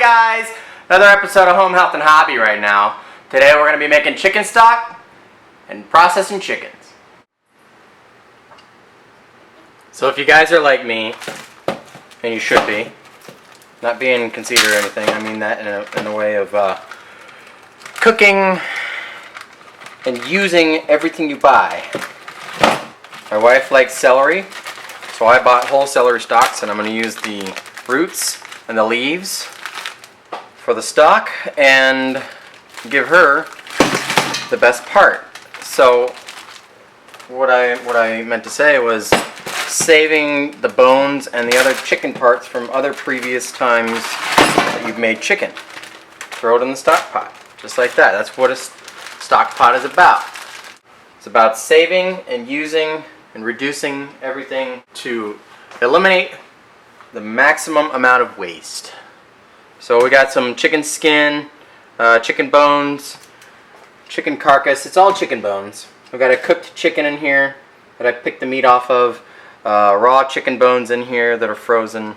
guys, another episode of Home Health and Hobby right now. Today we're going to be making chicken stock and processing chickens. So if you guys are like me, and you should be, not being conceited or anything, I mean that in a way of cooking and using everything you buy. My wife likes celery, so I bought whole celery stalks, and I'm going to use the roots and the leaves for the stock and give her the best part. So what I meant to say was saving the bones and the other chicken parts from other previous times that you've made chicken. Throw it in the stock pot, just like that. That's what a stock pot is about. It's about saving and using and reducing everything to eliminate the maximum amount of waste. So we got some chicken skin, chicken bones, chicken carcass. It's all chicken bones. We've got a cooked chicken in here that I picked the meat off of. Raw chicken bones in here that are frozen.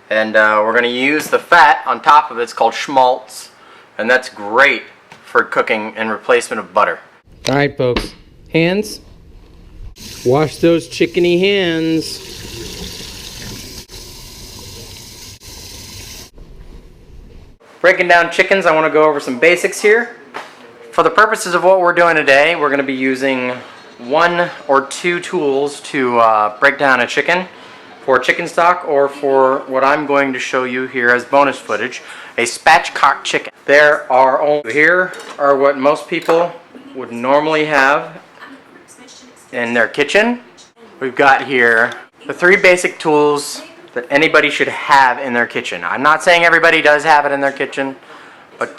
And we're going to use the fat on top of it. It's called schmaltz. And that's great for cooking in replacement of butter. Alright folks, hands. Wash those chickeny hands. Breaking down chickens, I want to go over some basics here. For the purposes of what we're doing today, we're going to be using 1 or 2 tools to break down a chicken for chicken stock, or for what I'm going to show you here as bonus footage, a spatchcock chicken. Here are what most people would normally have in their kitchen. We've got here the 3 basic tools that anybody should have in their kitchen. I'm not saying everybody does have it in their kitchen, but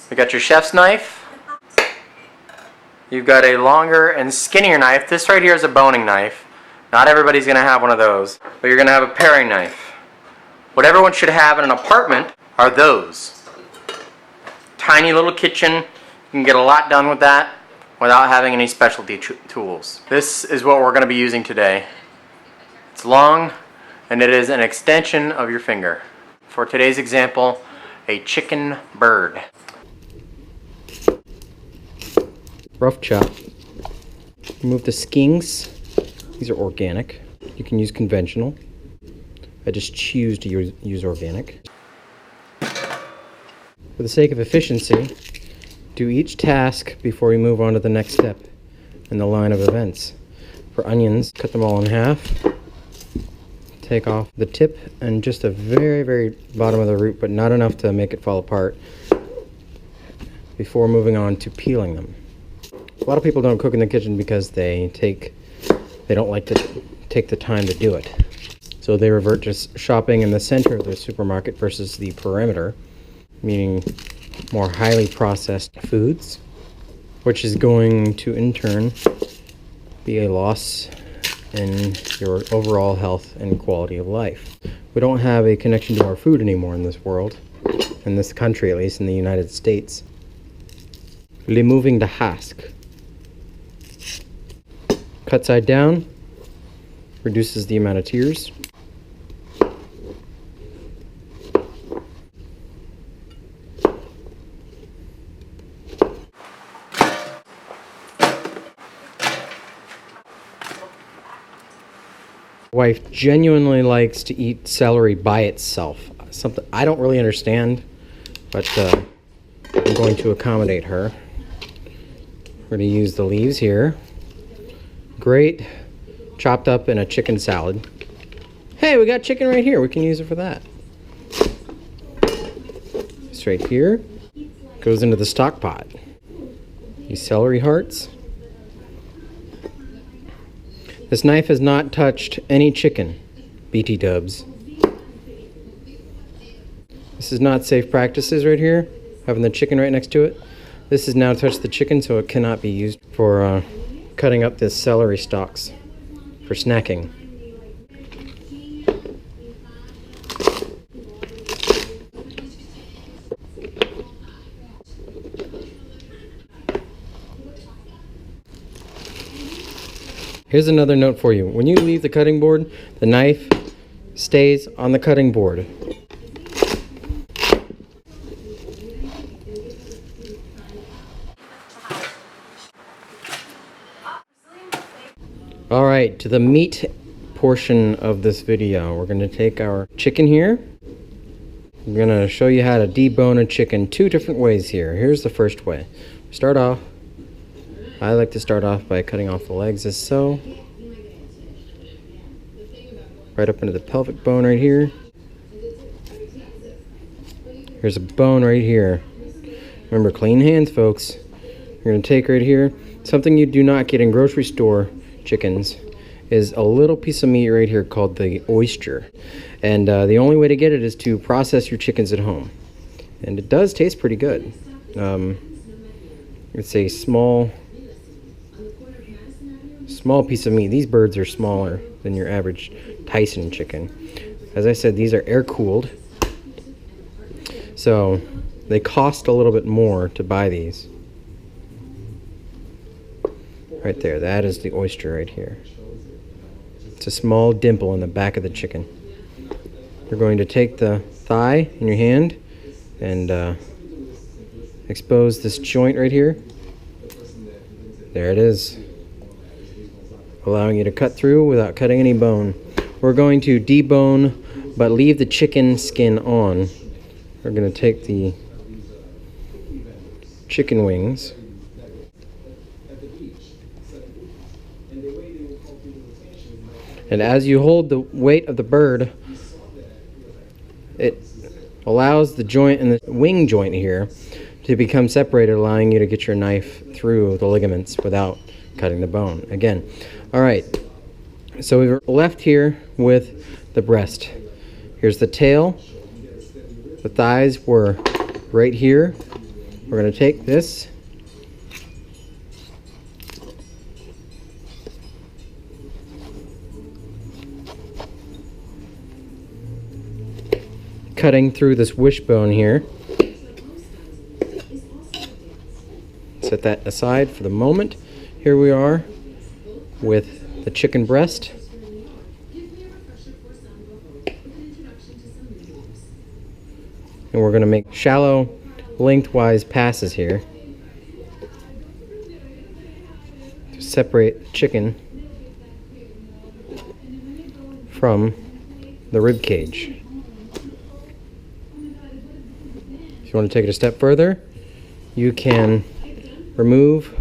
we got your chef's knife. You've got a longer and skinnier knife. This right here is a boning knife. Not everybody's going to have one of those, but you're going to have a paring knife. What everyone should have in an apartment are those. Tiny little kitchen. You can get a lot done with that without having any specialty tools. This is what we're going to be using today. It's long, and it is an extension of your finger. For today's example, a chicken bird. Rough chop. Remove the skins. These are organic. You can use conventional. I just choose to use organic. For the sake of efficiency, do each task before we move on to the next step in the line of events. For onions, cut them all in half. Take off the tip and just a very, very bottom of the root, but not enough to make it fall apart, before moving on to peeling them. A lot of people don't cook in the kitchen because they don't like to take the time to do it. So they revert to shopping in the center of the supermarket versus the perimeter, meaning more highly processed foods, which is going to in turn be a loss in your overall health and quality of life. We don't have a connection to our food anymore in this world, in this country at least, in the United States. Removing the husk. Cut side down, reduces the amount of tears. Wife genuinely likes to eat celery by itself. Something I don't really understand, but I'm going to accommodate her. We're going to use the leaves here. Great, chopped up in a chicken salad. Hey, we got chicken right here. We can use it for that. Straight here, goes into the stock pot. These celery hearts. This knife has not touched any chicken, BT dubs. This is not safe practices right here, having the chicken right next to it. This has now touched the chicken, so it cannot be used for cutting up the celery stalks for snacking. Here's another note for you. When you leave the cutting board, the knife stays on the cutting board. All right, to the meat portion of this video. We're gonna take our chicken here. I'm gonna show you how to debone a chicken 2 different ways here. Here's the first way. Start off, I like to start off by cutting off the legs as so. Right up into the pelvic bone right here. Here's a bone right here. Remember, clean hands, folks. You're gonna take right here. Something you do not get in grocery store chickens is a little piece of meat right here called the oyster. And the only way to get it is to process your chickens at home. And it does taste pretty good. It's a small piece of meat. These birds are smaller than your average Tyson chicken. As I said, these are air cooled. So they cost a little bit more to buy these. Right there, that is the oyster right here. It's a small dimple in the back of the chicken. You're going to take the thigh in your hand and expose this joint right here. There it is. Allowing you to cut through without cutting any bone. We're going to debone but leave the chicken skin on. We're going to take the chicken wings. And as you hold the weight of the bird, it allows the joint and the wing joint here to become separated, allowing you to get your knife through the ligaments without cutting the bone. Again, all right, so we're left here with the breast. Here's the tail. The thighs were right here. We're going to take this. Cutting through this wishbone here. Set that aside for the moment. Here we are with the chicken breast. And we're going to make shallow lengthwise passes here to separate the chicken from the rib cage. If you want to take it a step further, you can remove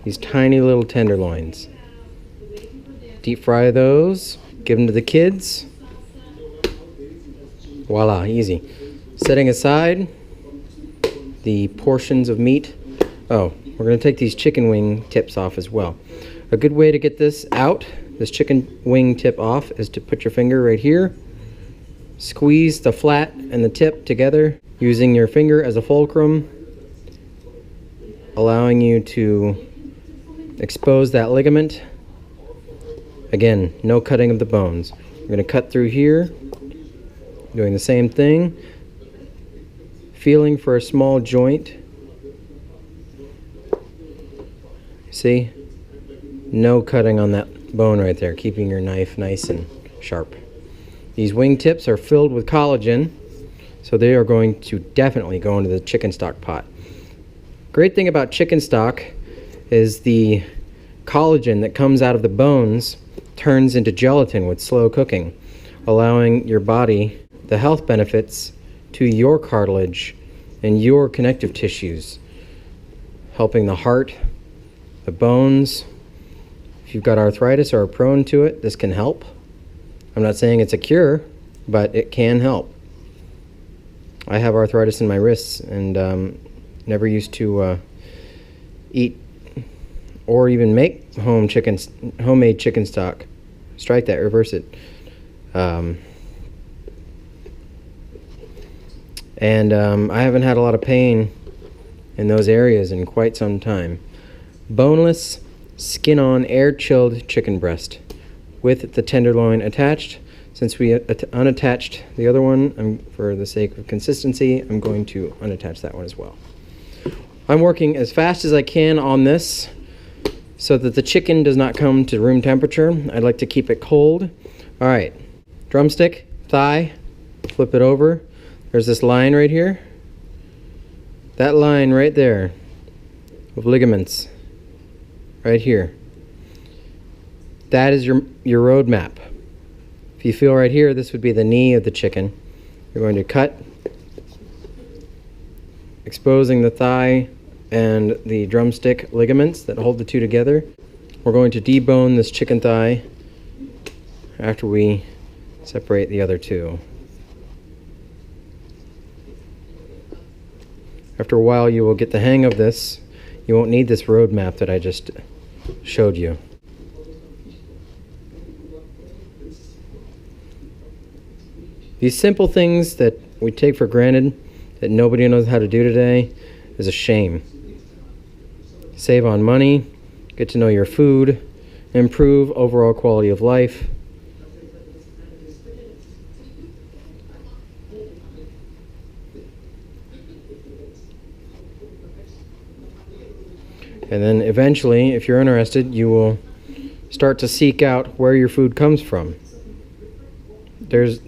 these tiny little tenderloins. Deep fry those, give them to the kids. Voila, easy. Setting aside the portions of meat. Oh, we're going to take these chicken wing tips off as well. A good way to get this out, this chicken wing tip off, is to put your finger right here. Squeeze the flat and the tip together using your finger as a fulcrum, allowing you to expose that ligament. Again, no cutting of the bones. We're going to cut through here, doing the same thing, feeling for a small joint. See? No cutting on that bone right there, keeping your knife nice and sharp. These wing tips are filled with collagen, so they are going to definitely go into the chicken stock pot. Great thing about chicken stock is the collagen that comes out of the bones turns into gelatin with slow cooking, allowing your body the health benefits to your cartilage and your connective tissues, helping the heart, the bones. If you've got arthritis or are prone to it, this can help. I'm not saying it's a cure, but it can help. I have arthritis in my wrists and never used to eat or even make homemade chicken stock. Strike that, reverse it. I haven't had a lot of pain in those areas in quite some time. Boneless, skin-on, air-chilled chicken breast with the tenderloin attached. Since we unattached the other one, for the sake of consistency, I'm going to unattach that one as well. I'm working as fast as I can on this so that the chicken does not come to room temperature. I'd like to keep it cold. All right, drumstick, thigh, flip it over. There's this line right here. That line right there of ligaments right here. that is your road map. If you feel right here, this would be the knee of the chicken. You're going to cut, exposing the thigh and the drumstick ligaments that hold the two together. We're going to debone this chicken thigh after we separate the other two. After a while, you will get the hang of this. You won't need this road map that I just showed you. These simple things that we take for granted that nobody knows how to do today is a shame. Save on money, get to know your food, improve overall quality of life. And then eventually, if you're interested, you will start to seek out where your food comes from. There's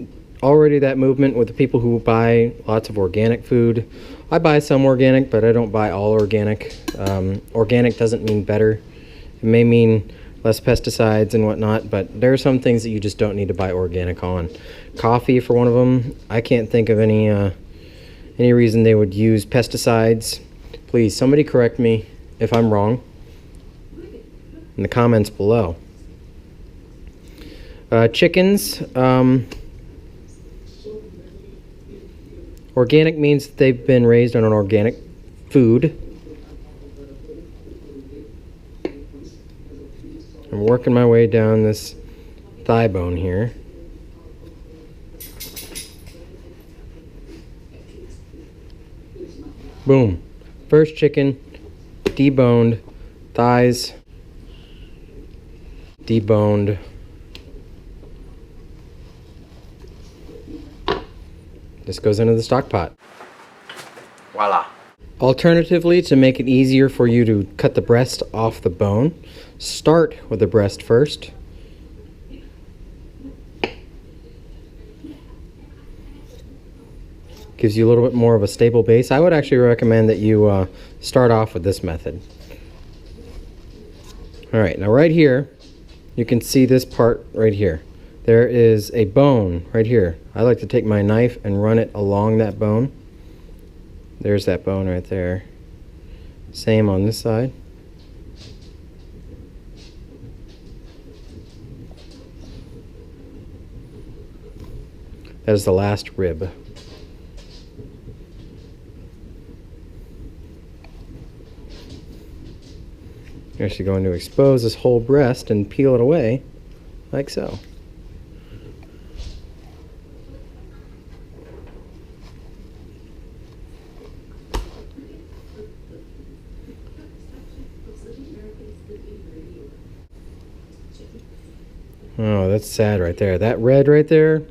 already that movement with the people who buy lots of organic food. I buy some organic, but I don't buy all organic. Organic doesn't mean better. It may mean less pesticides and whatnot, but there are some things that you just don't need to buy organic on. Coffee, for one of them, I can't think of any reason they would use pesticides. Please, somebody correct me if I'm wrong in the comments below. Chickens, organic means that they've been raised on an organic food. I'm working my way down this thigh bone here. Boom. First chicken, deboned, thighs, deboned. This goes into the stock pot. Voila. Alternatively, to make it easier for you to cut the breast off the bone, start with the breast first. Gives you a little bit more of a stable base. I would actually recommend that you start off with this method. All right, now right here, you can see this part right here. There is a bone right here. I like to take my knife and run it along that bone. There's that bone right there. Same on this side. That is the last rib. You're actually going to expose this whole breast and peel it away, like so. Oh, that's sad right there. That red right there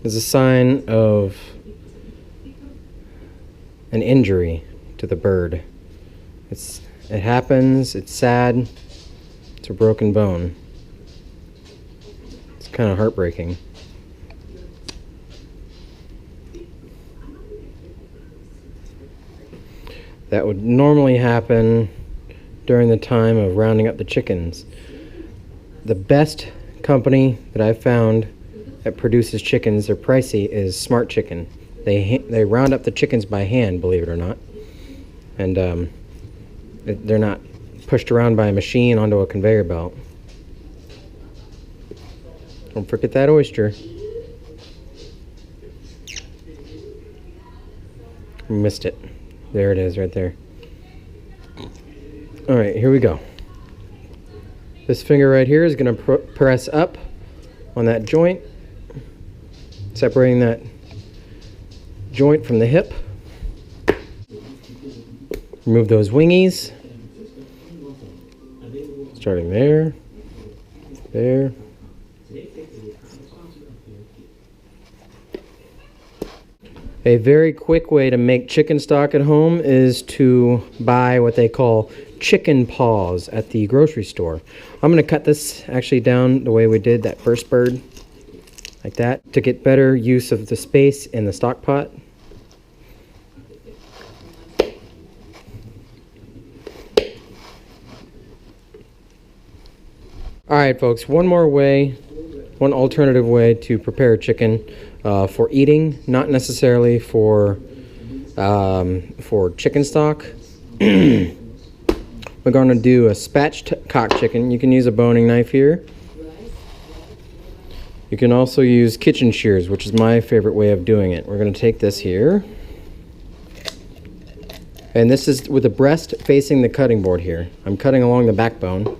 is a sign of an injury to the bird. It happens, it's sad, it's a broken bone. It's kind of heartbreaking. That would normally happen during the time of rounding up the chickens. The best company that I've found that produces chickens, they're pricey, is Smart Chicken. They round up the chickens by hand, believe it or not. And they're not pushed around by a machine onto a conveyor belt. Don't forget that oyster. Missed it. There it is right there. Alright, here we go. This finger right here is going to press up on that joint, separating that joint from the hip. Remove those wingies. Starting there, there. A very quick way to make chicken stock at home is to buy what they call chicken paws at the grocery store. I'm going to cut this actually down the way we did that first bird, like that, to get better use of the space in the stock pot. Alright folks, one alternative way to prepare chicken for eating, not necessarily for chicken stock. We're going to do a spatchcock chicken. You can use a boning knife here. You can also use kitchen shears, which is my favorite way of doing it. We're going to take this here. And this is with the breast facing the cutting board here. I'm cutting along the backbone.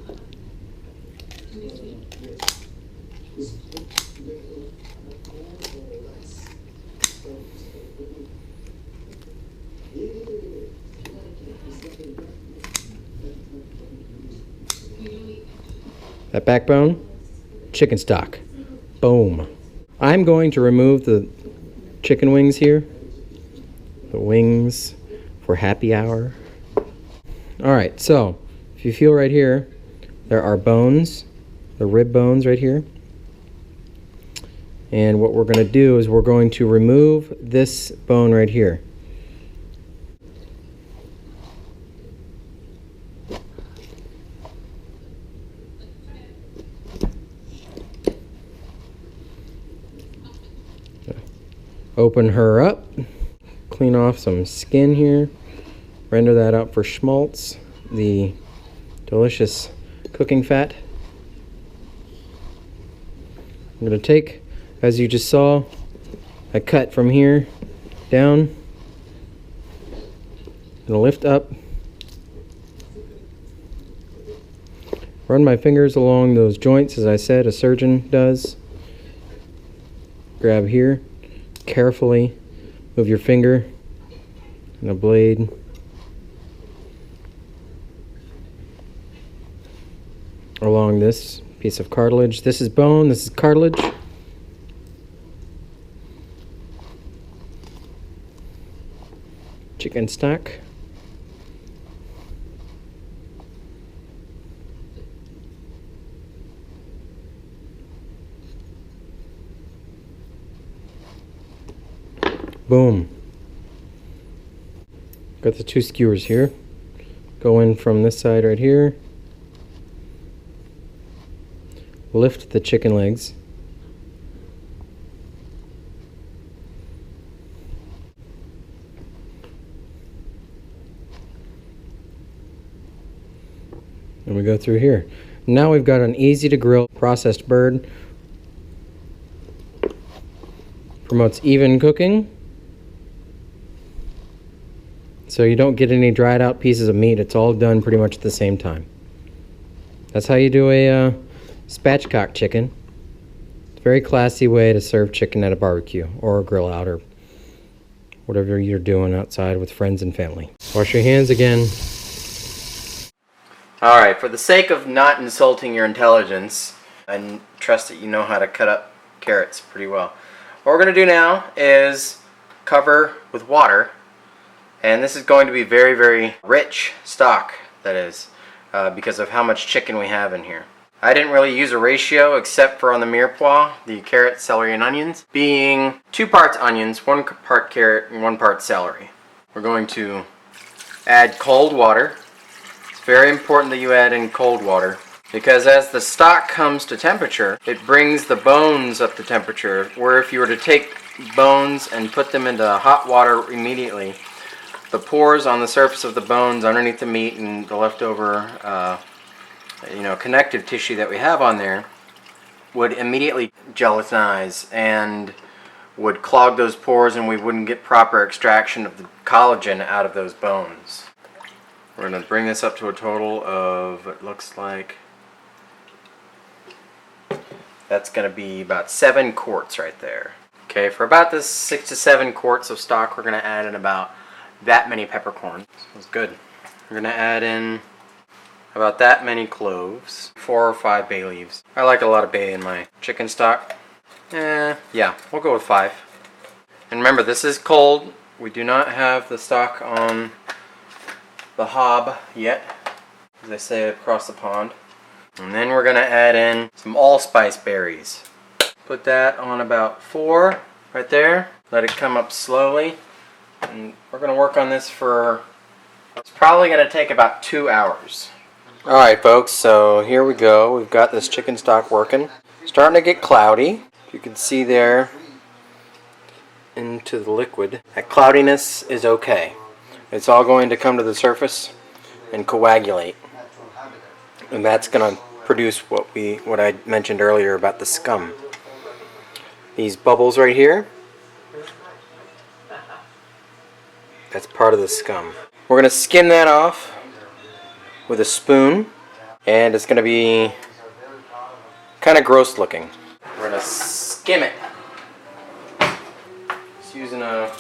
That backbone, chicken stock. Boom. I'm going to remove the chicken wings here. The wings for happy hour. Alright, so if you feel right here, there are bones, the rib bones right here. And what we're going to do is we're going to remove this bone right here. Open her up, clean off some skin here, render that out for schmaltz, the delicious cooking fat. I'm going to take, as you just saw, I cut from here down. I'm going to lift up, run my fingers along those joints as I said a surgeon does. Grab here. Carefully move your finger and a blade along this piece of cartilage. This is bone, this is cartilage. Chicken stock. Boom. Got the two skewers here. Go in from this side right here. Lift the chicken legs. And we go through here. Now we've got an easy to grill processed bird. Promotes even cooking. So you don't get any dried out pieces of meat. It's all done pretty much at the same time. That's how you do a spatchcock chicken. It's a very classy way to serve chicken at a barbecue or a grill out or whatever you're doing outside with friends and family. Wash your hands again. Alright, for the sake of not insulting your intelligence, I trust that you know how to cut up carrots pretty well. What we're going to do now is cover with water. And this is going to be very, very rich stock, that is, because of how much chicken we have in here. I didn't really use a ratio except for on the mirepoix, the carrot, celery, and onions, being 2 parts onions, 1 part carrot, and 1 part celery. We're going to add cold water. It's very important that you add in cold water because as the stock comes to temperature, it brings the bones up to temperature, where if you were to take bones and put them into hot water immediately, the pores on the surface of the bones underneath the meat and the leftover connective tissue that we have on there would immediately gelatinize and would clog those pores, and we wouldn't get proper extraction of the collagen out of those bones. We're going to bring this up to a total of, it looks like, that's going to be about 7 quarts right there. Okay, for about this 6 to 7 quarts of stock, we're going to add in about that many peppercorns. That's good. We're going to add in about that many cloves, 4 or 5 bay leaves. I like a lot of bay in my chicken stock. Yeah, we'll go with 5. And remember, this is cold. We do not have the stock on the hob yet, as they say across the pond. And then we're going to add in some allspice berries. Put that on about 4 right there. Let it come up slowly. And we're going to work on this for, it's probably going to take about 2 hours. Alright folks, so here we go. We've got this chicken stock working. Starting to get cloudy. You can see there into the liquid. That cloudiness is okay. It's all going to come to the surface and coagulate. And that's going to produce what I mentioned earlier about the scum. These bubbles right here, that's part of the scum. We're going to skim that off with a spoon, and it's going to be kind of gross looking. We're going to skim it. Just using a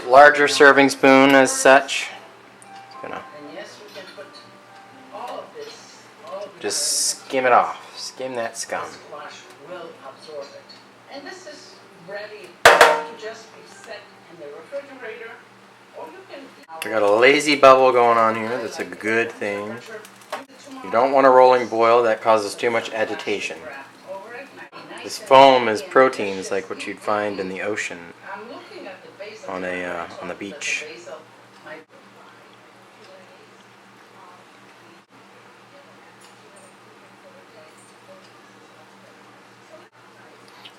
larger serving spoon as such. Just skim it off. Skim that scum. And this is ready to just be set in the refrigerator, or you can. We got a lazy bubble going on here. That's a good thing. You don't want a rolling boil. That causes too much agitation. This foam is proteins like what you'd find in the ocean on the beach.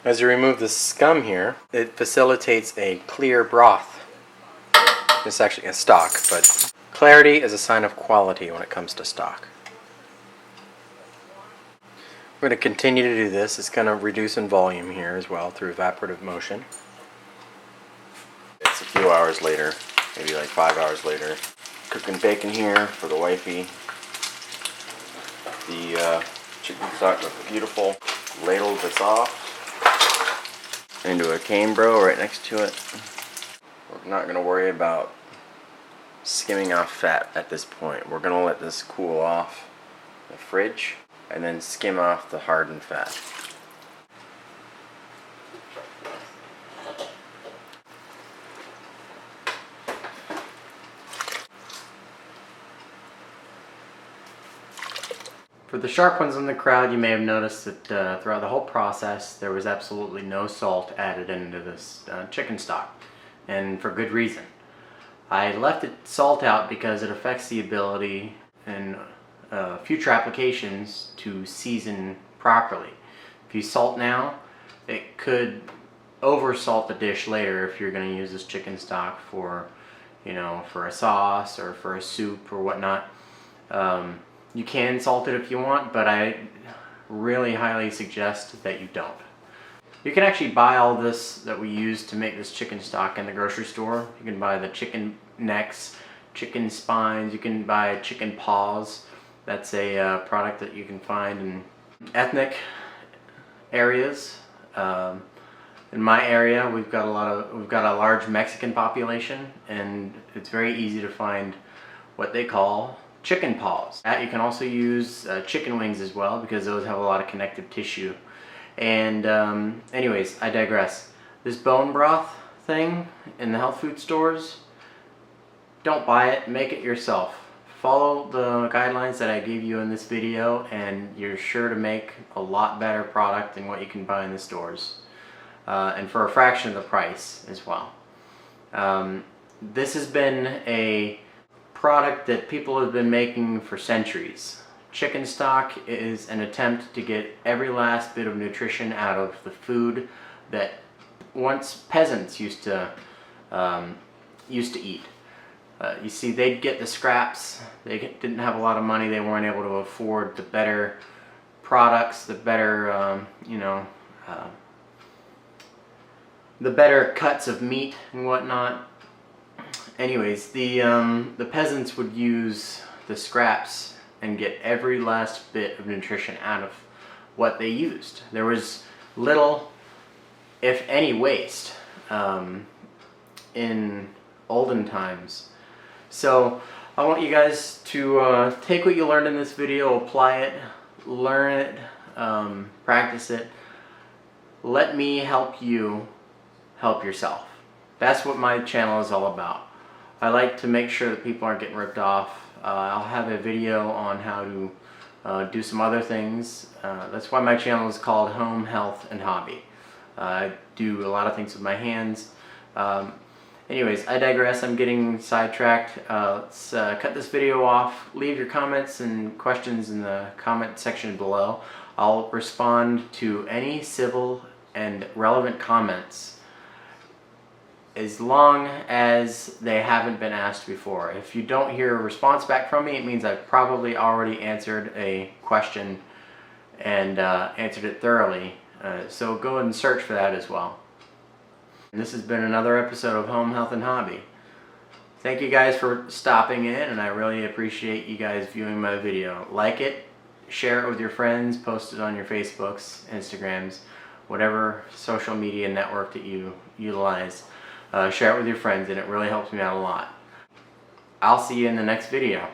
As you remove the scum here, it facilitates a clear broth. It's actually a stock, but clarity is a sign of quality when it comes to stock. We're going to continue to do this. It's going to reduce in volume here as well through evaporative motion. It's a few hours later, maybe like 5 hours later. Cooking bacon here for the wifey. The chicken stock looks beautiful. Ladle this off into a cane bro right next to it. We're not going to worry about skimming off fat at this point. We're going to let this cool off in the fridge and then skim off the hardened fat. For the sharp ones in the crowd, you may have noticed that throughout the whole process there was absolutely no salt added into this chicken stock, and for good reason. I left it salt out because it affects the ability in future applications to season properly. If you salt now, it could over salt the dish later if you're going to use this chicken stock for, for a sauce or for a soup or whatnot. You can salt it if you want, but I really highly suggest that you don't. You can actually buy all this that we use to make this chicken stock in the grocery store. You can buy the chicken necks, chicken spines, you can buy chicken paws. That's a product that you can find in ethnic areas. In my area, we've got a large Mexican population, and it's very easy to find what they call chicken paws. You can also use chicken wings as well, because those have a lot of connective tissue. And anyways, I digress. This bone broth thing in the health food stores, don't buy it, make it yourself. Follow the guidelines that I gave you in this video, and you're sure to make a lot better product than what you can buy in the stores. And for a fraction of the price as well. This has been a product that people have been making for centuries. Chicken stock is an attempt to get every last bit of nutrition out of the food that once peasants used to eat. You see, they'd get the scraps. They didn't have a lot of money. They weren't able to afford the better products, the better, the better cuts of meat and whatnot. Anyways, the peasants would use the scraps and get every last bit of nutrition out of what they used. There was little, if any, waste in olden times. So I want you guys to take what you learned in this video, apply it, learn it, practice it. Let me help you help yourself. That's what my channel is all about. I like to make sure that people aren't getting ripped off. I'll have a video on how to do some other things. That's why my channel is called Home, Health, and Hobby. I do a lot of things with my hands. Anyways, I digress. I'm getting sidetracked. Let's cut this video off. Leave your comments and questions in the comment section below. I'll respond to any civil and relevant comments as long as they haven't been asked before. If you don't hear a response back from me, it means I've probably already answered a question and answered it thoroughly. So go and search for that as well. And this has been another episode of Home, Health, and Hobby. Thank you guys for stopping in, and I really appreciate you guys viewing my video. Like it, share it with your friends, post it on your Facebooks, Instagrams, whatever social media network that you utilize. Share it with your friends, and it really helps me out a lot. I'll see you in the next video.